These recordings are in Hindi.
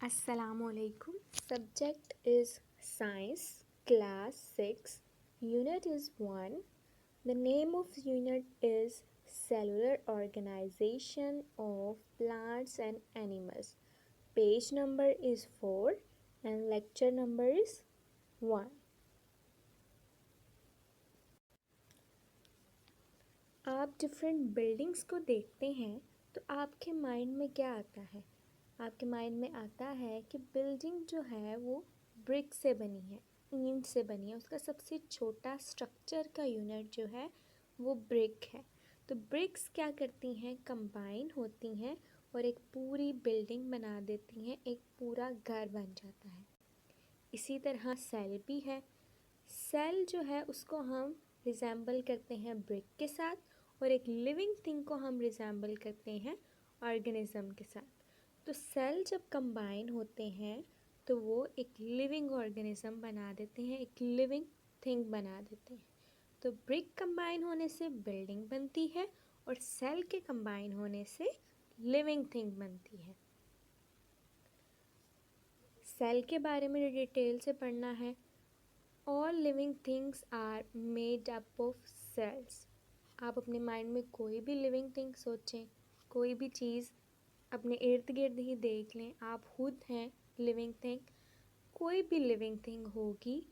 Assalamualaikum. Subject is Science, Class 6. Unit is 1. The name of unit is Cellular Organization of Plants and Animals. Page number is 4 and lecture number is 1. आप डिफरेंट बिल्डिंग्स को देखते हैं तो आपके माइंड में क्या आता है? आपके माइंड में आता है कि बिल्डिंग जो है वो ब्रिक से बनी है, ईंट से बनी है। उसका सबसे छोटा स्ट्रक्चर का यूनिट जो है वो ब्रिक है। तो ब्रिक्स क्या करती हैं? कंबाइन होती हैं और एक पूरी बिल्डिंग बना देती हैं, एक पूरा घर बन जाता है। इसी तरह सेल भी है। सेल जो है उसको हम रिजेंबल करते हैं ब्रिक के साथ, और एक लिविंग थिंग को हम रिजेंबल करते हैं ऑर्गेनिज्म के साथ। तो सेल जब कंबाइन होते हैं तो वो एक लिविंग ऑर्गेनिज्म बना देते हैं, एक लिविंग थिंग बना देते हैं। तो ब्रिक कंबाइन होने से बिल्डिंग बनती है और सेल के कंबाइन होने से लिविंग थिंग बनती है। सेल के बारे में डिटेल से पढ़ना है। All living things are made up of cells. आप अपने माइंड में कोई भी लिविंग थिंग सोचें, कोई भी चीज़ अपने इर्द गिर्द ही देख लें, आप खुद हैं लिविंग थिंग। कोई भी लिविंग थिंग होगी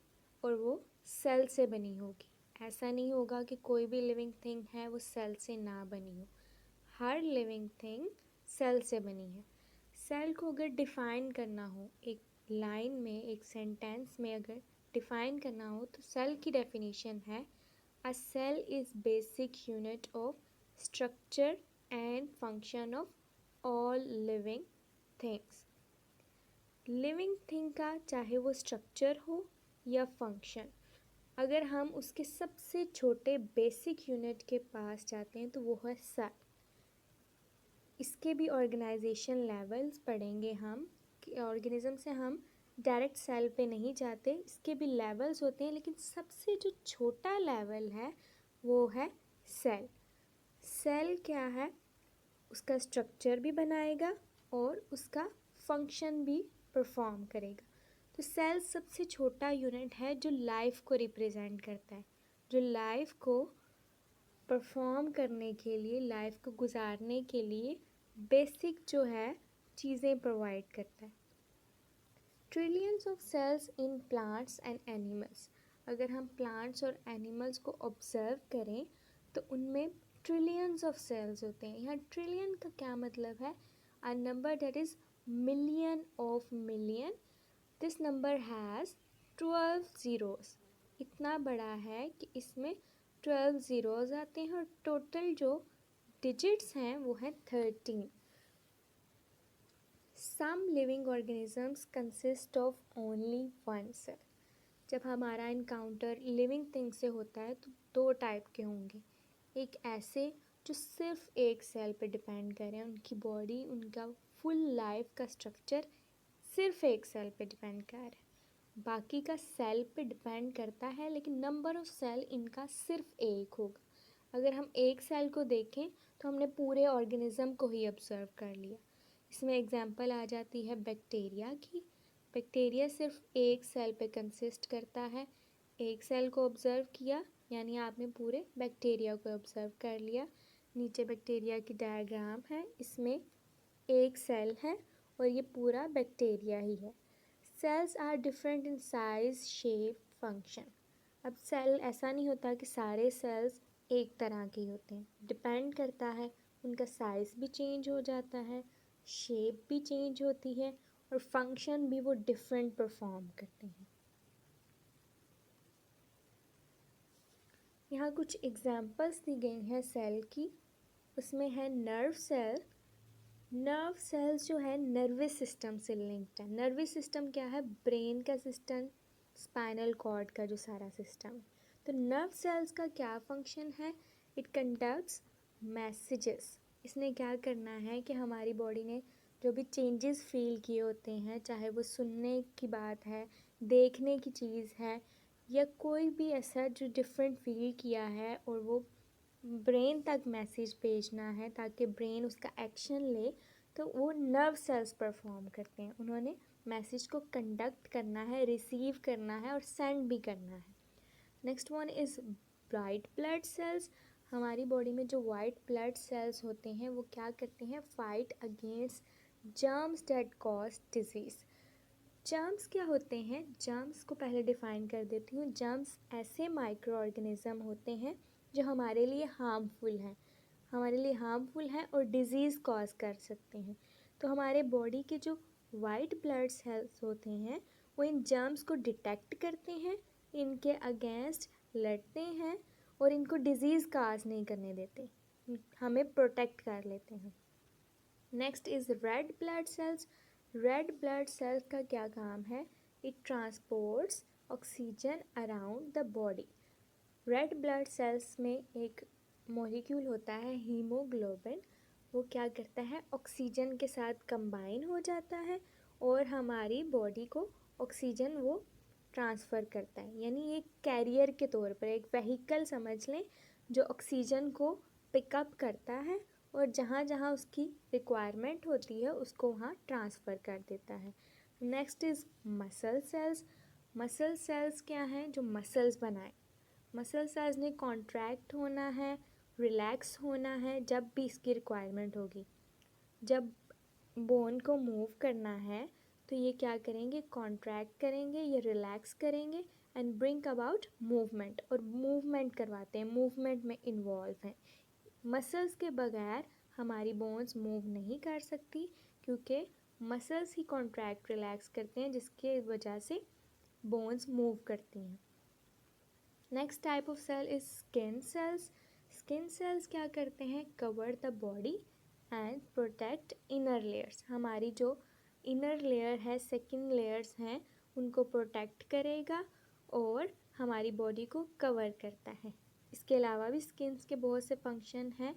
और वो सेल से बनी होगी। ऐसा नहीं होगा कि कोई भी लिविंग थिंग है वो सेल से ना बनी हो। हर लिविंग थिंग सेल से बनी है। सेल को अगर डिफ़ाइन करना हो एक लाइन में, एक सेंटेंस में अगर डिफ़ाइन करना हो तो सेल की डेफिनेशन है: a cell is basic unit of structure and function of all living things. Living thing का चाहे वो स्ट्रक्चर हो या फंक्शन, अगर हम उसके सबसे छोटे बेसिक यूनिट के पास जाते हैं तो वो है सेल। इसके भी ऑर्गेनाइजेशन लेवल्स पढ़ेंगे हम कि ऑर्गेनिज्म से हम डायरेक्ट सेल पे नहीं जाते, इसके भी लेवल्स होते हैं, लेकिन सबसे जो छोटा लेवल है वो है सेल। सेल क्या है? उसका स्ट्रक्चर भी बनाएगा और उसका फंक्शन भी परफॉर्म करेगा। तो सेल सबसे छोटा यूनिट है जो लाइफ को रिप्रेजेंट करता है, जो लाइफ को परफॉर्म करने के लिए, लाइफ को गुजारने के लिए बेसिक जो है चीज़ें प्रोवाइड करता है। Trillions of cells in plants and animals. अगर हम प्लांट्स और एनिमल्स को ऑब्जर्व करें तो उनमें ट्रिलियंस ऑफ सेल्स होते हैं। यहाँ ट्रिलियन का क्या मतलब है? A number that is million of million. This number has 12 zeros. इतना बड़ा है कि इसमें 12 ज़ीरोज़ आते हैं और टोटल जो डिजिट्स हैं वो है 13। Some living organisms consist of only one cell. जब हमारा इनकाउंटर लिविंग थिंग से होता है तो दो टाइप के होंगे। एक ऐसे जो सिर्फ एक सेल पे डिपेंड करें, उनकी बॉडी, उनका फुल लाइफ का स्ट्रक्चर सिर्फ एक सेल पे डिपेंड कर रहा है। बाकी का सेल पे डिपेंड करता है लेकिन नंबर ऑफ सेल इनका सिर्फ एक होगा। अगर हम एक सेल को देखें तो हमने पूरे ऑर्गेनिज्म को ही ऑब्जर्व कर लिया। इसमें एग्जांपल आ जाती है बैक्टीरिया की। बैक्टीरिया सिर्फ एक सेल पे कंसिस्ट करता है। एक सेल को ऑब्ज़र्व किया यानी आपने पूरे बैक्टीरिया को ऑब्ज़र्व कर लिया। नीचे बैक्टीरिया की डायग्राम है, इसमें एक सेल है और ये पूरा बैक्टीरिया ही है। Cells are different in size, shape, function. अब सेल ऐसा नहीं होता कि सारे सेल्स एक तरह के होते हैं, डिपेंड करता है, उनका साइज़ भी चेंज हो जाता है, शेप भी चेंज होती है और फंक्शन भी वो डिफरेंट परफॉर्म करते हैं। यहाँ कुछ एग्जांपल्स दी गई हैं सेल की। उसमें है नर्व सेल। नर्व सेल्स जो है नर्वस सिस्टम से लिंक्ड है। नर्वस सिस्टम क्या है? ब्रेन का सिस्टम, स्पाइनल कॉर्ड का जो सारा सिस्टम है। तो नर्व सेल्स का क्या फंक्शन है? It conducts messages. इसने क्या करना है कि हमारी बॉडी ने जो भी चेंजेस फील किए होते हैं, चाहे वो सुनने की बात है, देखने की चीज़ है, या कोई भी ऐसा जो डिफरेंट फील किया है और वो ब्रेन तक मैसेज भेजना है ताकि ब्रेन उसका एक्शन ले, तो वो नर्व सेल्स परफॉर्म करते हैं। उन्होंने मैसेज को कंडक्ट करना है, रिसीव करना है और सेंड भी करना है। Next one is white blood cells. हमारी बॉडी में जो वाइट ब्लड सेल्स होते हैं वो क्या करते हैं, fight against germs that cause disease. Germs क्या होते हैं, जर्म्स को पहले डिफ़ाइन कर देती हूँ। जर्म्स ऐसे माइक्रो ऑर्गेनिज़म होते हैं जो हमारे लिए हार्मफुल हैं और डिज़ीज़ कॉज कर सकते हैं। तो हमारे बॉडी के जो वाइट ब्लड सेल्स होते हैं वो इन जर्म्स को डिटेक्ट करते हैं, इनके अगेंस्ट लड़ते हैं और इनको डिज़ीज़ काज नहीं करने देते, हमें प्रोटेक्ट कर लेते हैं। Next is red blood cells. Red blood cells का क्या काम है, it transports oxygen around the body. Red blood cells में एक मॉलिक्यूल होता है हीमोग्लोबिन, वो क्या करता है, ऑक्सीजन के साथ कंबाइन हो जाता है और हमारी बॉडी को ऑक्सीजन वो ट्रांसफ़र करता है। यानी एक कैरियर के तौर पर, एक व्हीकल समझ लें जो ऑक्सीजन को पिकअप करता है और जहाँ जहाँ उसकी रिक्वायरमेंट होती है उसको वहाँ ट्रांसफ़र कर देता है। Next is muscle cells. Muscle cells क्या हैं, जो मसल्स बनाए। मसल सेल्स ने कॉन्ट्रैक्ट होना है, रिलैक्स होना है जब भी इसकी रिक्वायरमेंट होगी। जब बोन को मूव करना है तो ये क्या करेंगे, कॉन्ट्रैक्ट करेंगे, ये रिलैक्स करेंगे एंड ब्रिंग अबाउट मूवमेंट, और मूवमेंट करवाते हैं, मूवमेंट में इन्वॉल्व हैं। मसल्स के बगैर हमारी बोन्स मूव नहीं कर सकती क्योंकि मसल्स ही कॉन्ट्रैक्ट रिलैक्स करते हैं जिसके वजह से बोन्स मूव करती हैं। Next type of cell is skin cells. Skin cells क्या करते हैं, cover the body and protect inner layers. हमारी जो इनर लेयर है, सेकेंड लेयर्स हैं, उनको प्रोटेक्ट करेगा और हमारी बॉडी को कवर करता है। इसके अलावा भी स्किन के बहुत से फंक्शन हैं।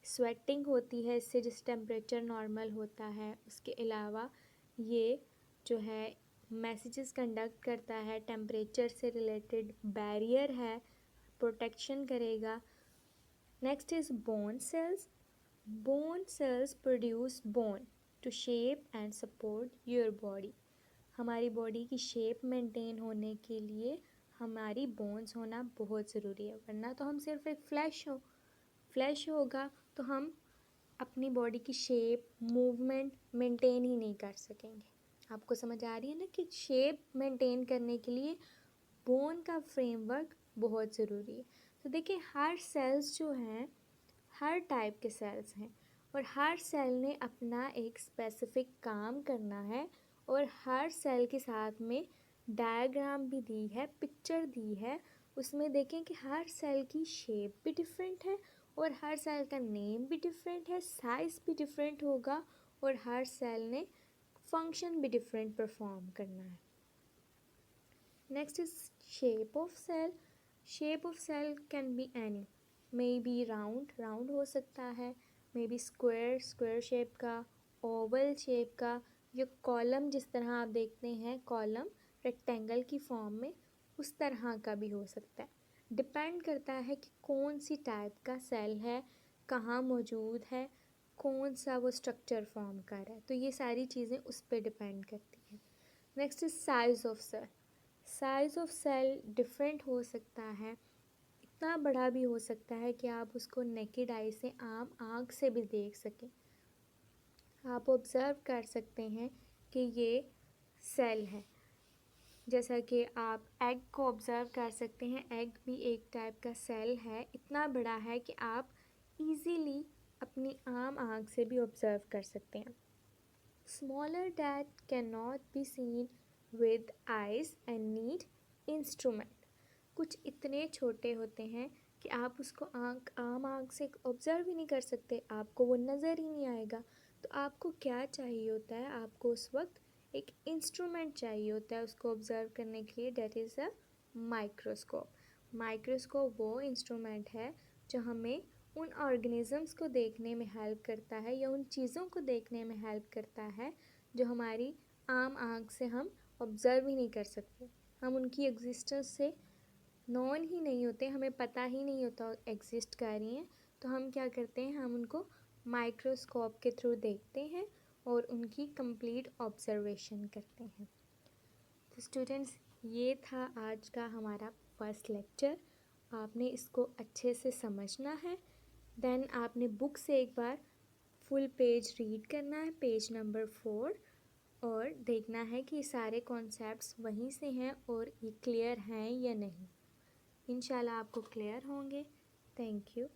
स्वेटिंग होती है इससे, जिस टेम्परेचर नॉर्मल होता है। उसके अलावा ये जो है मैसेजेस कंडक्ट करता है, टेम्परेचर से रिलेटेड बैरियर है, प्रोटेक्शन करेगा। Next is bone cells. Bone cells produce bone to shape and support your body. हमारी बॉडी की शेप मेंटेन होने के लिए हमारी बोन्स होना बहुत ज़रूरी है, वरना तो हम सिर्फ एक फ्लैश होगा तो हम अपनी बॉडी की शेप, मूवमेंट मेंटेन ही नहीं कर सकेंगे। आपको समझ आ रही है ना कि शेप मेंटेन करने के लिए बोन का फ्रेमवर्क बहुत ज़रूरी है। तो देखिए, हर सेल्स जो हैं, हर टाइप के सेल्स हैं और हर सेल ने अपना एक स्पेसिफिक काम करना है और हर सेल के साथ में डायग्राम भी दी है, पिक्चर दी है। उसमें देखें कि हर सेल की शेप भी डिफरेंट है और हर सेल का नेम भी डिफरेंट है, साइज़ भी डिफरेंट होगा और हर सेल ने फंक्शन भी डिफरेंट परफॉर्म करना है। Next is shape of cell. Shape of cell can be any, may be round हो सकता है, मे बी स्क्वायर शेप का, ओवल शेप का, या कॉलम जिस तरह आप देखते हैं कॉलम रेक्टेंगल की फॉर्म में, उस तरह का भी हो सकता है। डिपेंड करता है कि कौन सी टाइप का सेल है, कहाँ मौजूद है, कौन सा वो स्ट्रक्चर फॉर्म कर रहा है, तो ये सारी चीज़ें उस पर डिपेंड करती हैं। Next is size of cell. Size of cell different हो सकता है, इतना बड़ा भी हो सकता है कि आप उसको नेकेड आई से, आम आँख से भी देख सकें। आप ऑब्ज़र्व कर सकते हैं कि ये सेल है। जैसा कि आप एग को ऑब्ज़र्व कर सकते हैं, एग भी एक टाइप का सेल है, इतना बड़ा है कि आप इजीली अपनी आम आँख से भी ऑब्ज़र्व कर सकते हैं। Smaller that can not be seen with eyes and need instrument. कुछ इतने छोटे होते हैं कि आप उसको आम आँख से ऑब्ज़र्व ही नहीं कर सकते, आपको वो नज़र ही नहीं आएगा। तो आपको क्या चाहिए होता है, आपको उस वक्त एक इंस्ट्रूमेंट चाहिए होता है उसको ऑब्ज़र्व करने के लिए, that is a microscope. Microscope वो इंस्ट्रूमेंट है जो हमें उन ऑर्गेनिज़म्स को देखने में हेल्प करता है या उन चीज़ों को देखने में हेल्प करता है जो हमारी आम आँख से हम ऑब्ज़र्व ही नहीं कर सकते। हम उनकी एग्जिस्टेंस से नॉन ही नहीं होते, हमें पता ही नहीं होता एग्जिस्ट कर रही हैं, तो हम क्या करते हैं, हम उनको माइक्रोस्कोप के थ्रू देखते हैं और उनकी कंप्लीट ऑब्जर्वेशन करते हैं। तो स्टूडेंट्स, ये था आज का हमारा फर्स्ट लेक्चर। आपने इसको अच्छे से समझना है। देन आपने बुक से एक बार फुल पेज रीड करना है, पेज नंबर 4, और देखना है कि सारे कॉन्सेप्ट्स वहीं से हैं और ये क्लियर हैं या नहीं। इंशाल्लाह आपको क्लियर होंगे। Thank you.